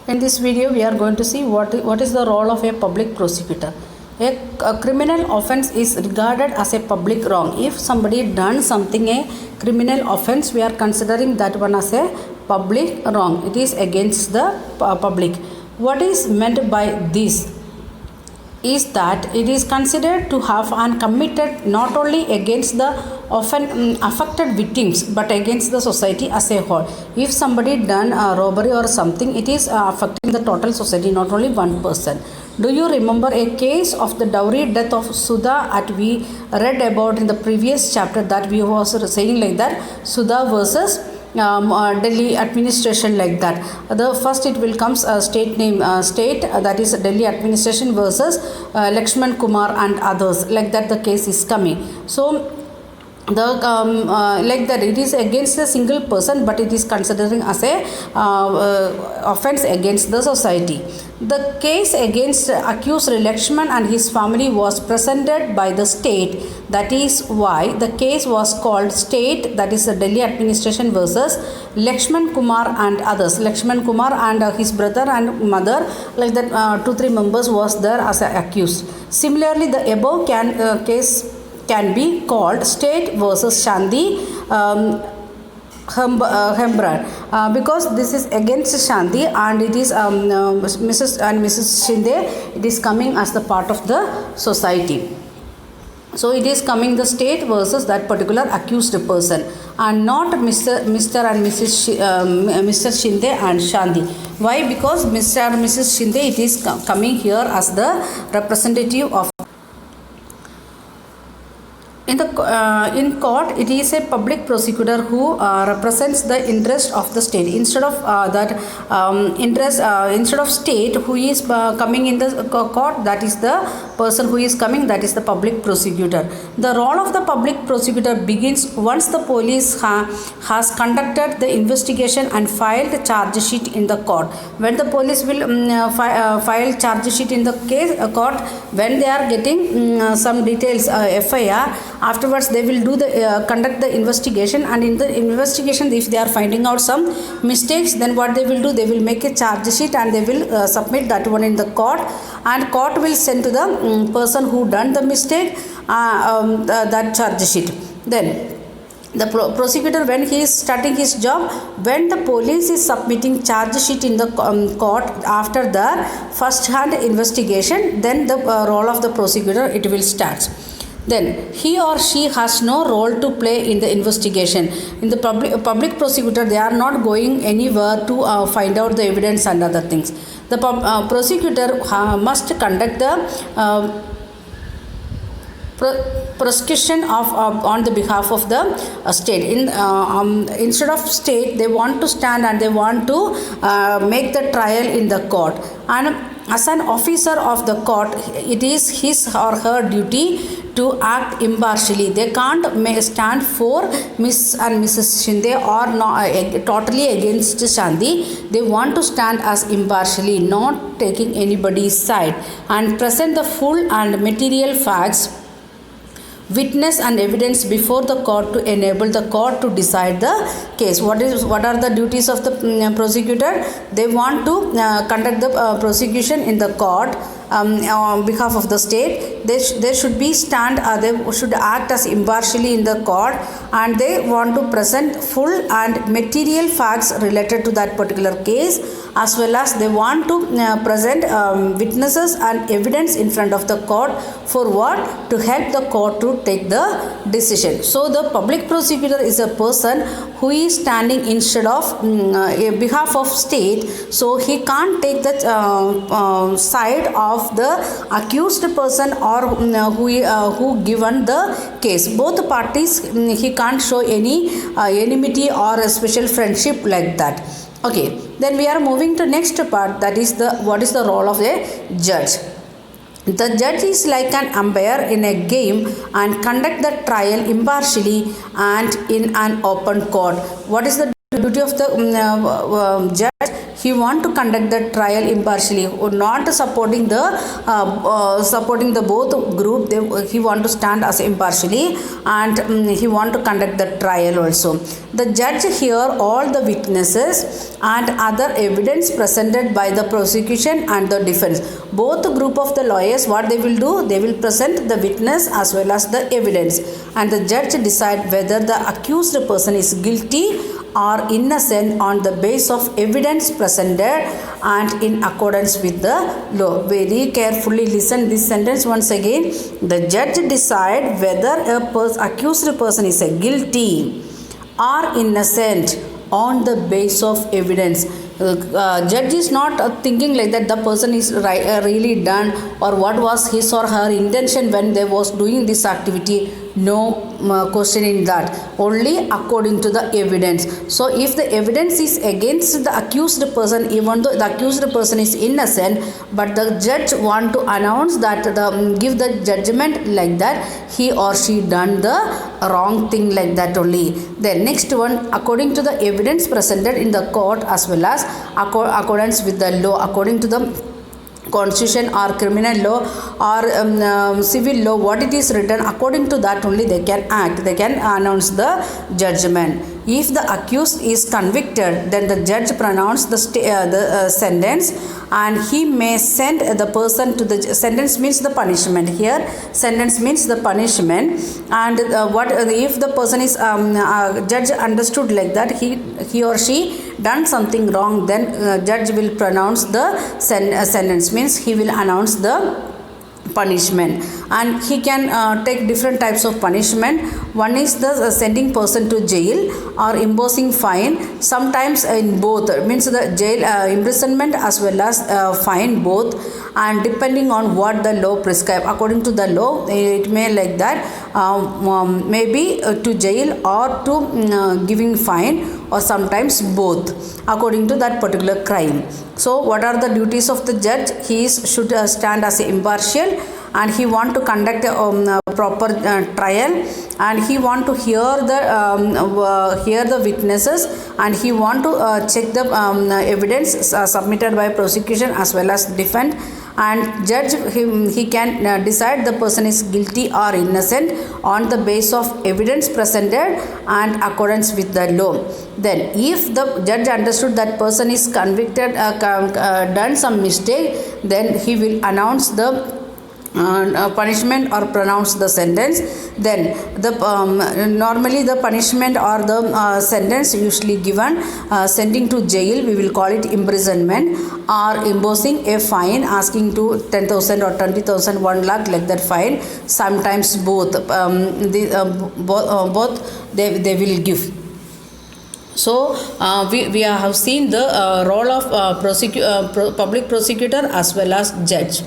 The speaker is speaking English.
In this video, we are going to see what is the role of a public prosecutor. A criminal offense is regarded as a public wrong. If somebody done something a criminal offense, we are considering that one as a public wrong. It is against the public. What is meant by this is that it is considered to have and committed not only against the often affected victims but against the society as a whole. If somebody done a robbery or something, it is affecting the total society, not only one person. Do you remember a case of the dowry death of Sudha at we read about in the previous chapter, that we was saying like that Sudha versus Delhi administration, like that. The first it will comes state name, state that is Delhi administration versus Lakshman Kumar and others, like that the case is coming. So the like that it is against a single person, but it is considering as a offense against the society. The case against accused Lakshman and his family was presented by the state. That is why the case was called state, that is the Delhi administration versus Lakshman Kumar and others. Lakshman Kumar and his brother and mother, like that 2-3 members was there as accused. Similarly, the above case can be called state versus Shanti Hembran, because this is against Shanti and it is Mrs. and Mrs. Shinde, it is coming as the part of the society. So it is coming the state versus that particular accused person and not Mr. and Mrs. Mr. Shinde and Shanti. Why? Because Mr. and Mrs. Shinde, it is coming here as the representative of. In court, it is a public prosecutor who represents the interest of the state. Instead of instead of state who is coming in the court, that is the person who is coming, that is the public prosecutor. The role of the public prosecutor begins once the police has conducted the investigation and filed charge sheet in the court. When the police will file charge sheet in the case court, when they are getting some details FIR, afterwards they will do the conduct the investigation, and in the investigation if they are finding out some mistakes, then what they will do, they will make a charge sheet and they will submit that one in the court, and court will send to the person who done the mistake that charge sheet. Then the prosecutor, when he is starting his job, when the police is submitting charge sheet in the court after the first hand investigation, then the role of the prosecutor, it will start. Then he or she has no role to play in the investigation. In the public prosecutor, they are not going anywhere to find out the evidence and other things. The prosecutor must conduct the prosecution of on the behalf of the state. Instead of state, they want to stand and they want to make the trial in the court, and as an officer of the court, it is his or her duty to act impartially. They can't stand for Miss and Mrs. Shinde or not, totally against Shanti. They want to stand as impartially, not taking anybody's side, and present the full and material facts, witness and evidence before the court to enable the court to decide the case. What are the duties of the prosecutor? They want to conduct the prosecution in the court on behalf of the state. They should be they should act as impartially in the court, and they want to present full and material facts related to that particular case, as well as they want to present witnesses and evidence in front of the court. For what? To help the court to take the decision. So the public prosecutor is a person who is standing instead of behalf of state. So he can't take the side of the accused person or who given the case. Both parties, he can't show any enmity or a special friendship like that. Okay, then we are moving to next part, that is what is the role of a judge. The judge is like an umpire in a game and conduct the trial impartially and in an open court. What is the duty of the judge? he want to conduct the trial impartially, or not supporting the both group. He want to stand as impartially, and he want to conduct the trial also. The judge hear all the witnesses and other evidence presented by the prosecution and the defense. Both group of the lawyers, what they will do, they will present the witness as well as the evidence, and the judge decide whether the accused person is guilty or innocent on the basis of evidence presented and in accordance with the law. Very carefully listen this sentence once again. The judge decide whether accused person is a guilty or innocent on the basis of evidence. Judge is not thinking like that the person is really done, or what was his or her intention when they was doing this activity. No question in that, only according to the evidence. So if the evidence is against the accused person, even though the accused person is innocent, but the judge want to announce that give the judgment like that he or she done the wrong thing, like that only. Then next one, according to the evidence presented in the court as well as accordance with the law, according to the constitution or criminal law or civil law, what it is written, according to that only they can act, they can announce the judgment. If the accused is convicted, then the judge pronounce the sentence, and he may send the person to the sentence means the punishment. Here sentence means the punishment, and what if the person is judge understood like that he or she done something wrong, then judge will pronounce the sentence means he will announce the punishment, and he can take different types of punishment. One is the sending person to jail or imposing fine. Sometimes in both means the jail imprisonment as well as fine, both, and depending on what the law prescribe. According to the law, it may like that maybe to jail or to giving fine, or sometimes both according to that particular crime. So what are the duties of the judge? He should stand as impartial, and he want to conduct a proper trial, and he want to hear the witnesses, and he want to check the evidence submitted by prosecution as well as defense, and judge he can decide the person is guilty or innocent on the basis of evidence presented and accordance with the law. Then if the judge understood that person is convicted, done some mistake, then he will announce the punishment or pronounce the sentence. Then the normally the punishment or the sentence usually given sending to jail, we will call it imprisonment, or imposing a fine asking to 10,000 or 20,000, 1 lakh, like that fine. Sometimes both both they will give. So we have seen the role of public prosecutor as well as judge.